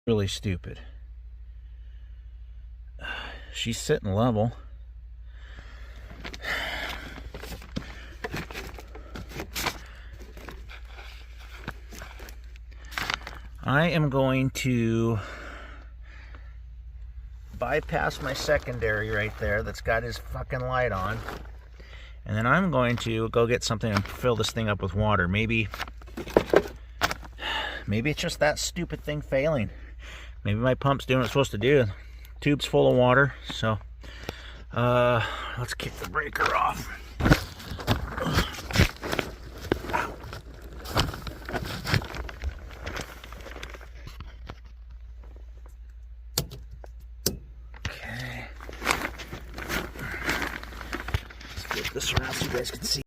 Really stupid. She's sitting level. I am going to bypass my secondary right there that's got his fucking light on. And then I'm going to go get something and fill this thing up with water. Maybe it's just that stupid thing failing. Maybe my pump's doing what it's supposed to do. Tube's full of water, so let's kick the breaker off. Okay. Let's flip this around so you guys can see.